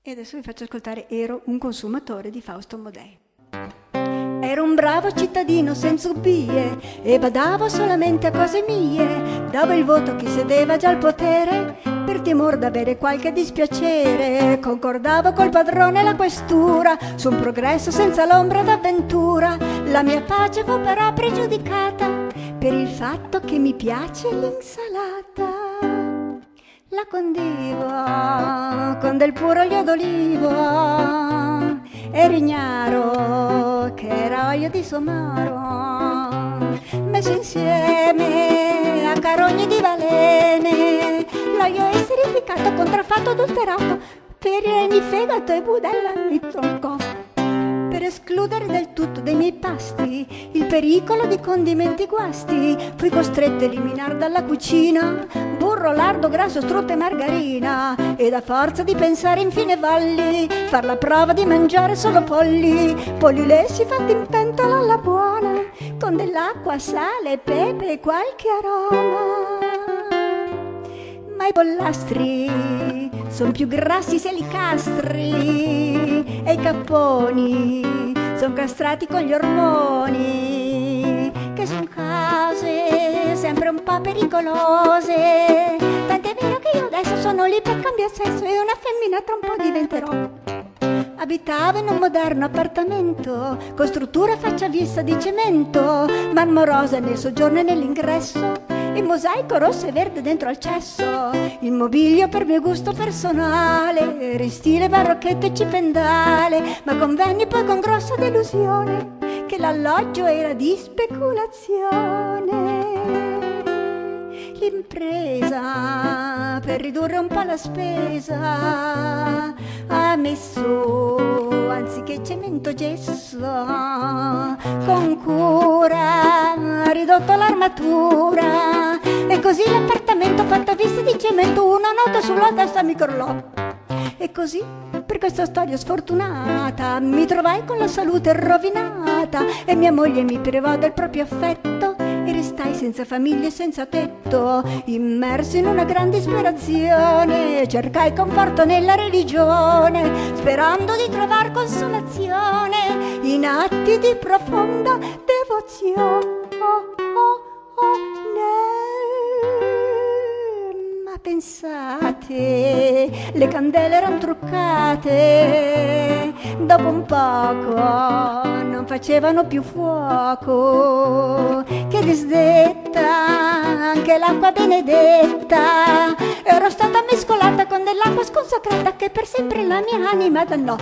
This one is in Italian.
E adesso vi faccio ascoltare Ero un consumatore di Fausto Ammodei. Ero un bravo cittadino senza ubbie e badavo solamente a cose mie. Davo il voto a chi sedeva già al potere per timor d'avere qualche dispiacere. Concordavo col padrone e la questura su un progresso senza l'ombra d'avventura. La mia pace fu però pregiudicata per il fatto che mi piace l'insalata. La condivo con del puro olio d'oliva e rignaro che era olio di somaro, messo insieme a carogne di balene. L'olio esterificato, contraffatto, adulterato per reni, fegato e budella mi troncò. Per escludere del tutto dai miei pasti il pericolo di condimenti guasti, fui costretto a eliminare dalla cucina burro, lardo, grasso, strutto e margarina, ed a forza di pensare infine volli far la prova di mangiare solo polli lessi fatti in pentola alla buona con dell'acqua, sale, pepe e qualche aroma. Ma i pollastri son più grassi se li castri e i capponi son castrati con gli ormoni, che son cose sempre un po' pericolose. Tant'è vero che io adesso sono lì per cambiare sesso e una femmina tra un po' diventerò. Abitavo in un moderno appartamento con struttura faccia vista di cemento, marmorosa nel soggiorno e nell'ingresso, il mosaico rosso e verde dentro al cesso, il mobilio per mio gusto personale, ristile barrocchetto e cipendale, ma convenni poi con grossa delusione che l'alloggio era di speculazione. L'impresa, per ridurre un po' la spesa, ha messo, anziché cemento, gesso. Con cura ha ridotto l'armatura e così l'appartamento fatto a vista di cemento, una nota sulla testa mi crollò. E così, per questa storia sfortunata, mi trovai con la salute rovinata e mia moglie mi privò del proprio affetto e restai senza famiglia e senza tetto, immerso in una gran disperazione. Cercai conforto nella religione, sperando di trovar consolazione in atti di profonda devozione. Ma pensate, le candele erano truccate, dopo un poco non facevano più fuoco. Che disdetta, anche l'acqua benedetta ero stata mescolata con dell'acqua sconsacrata che per sempre la mia anima dannò.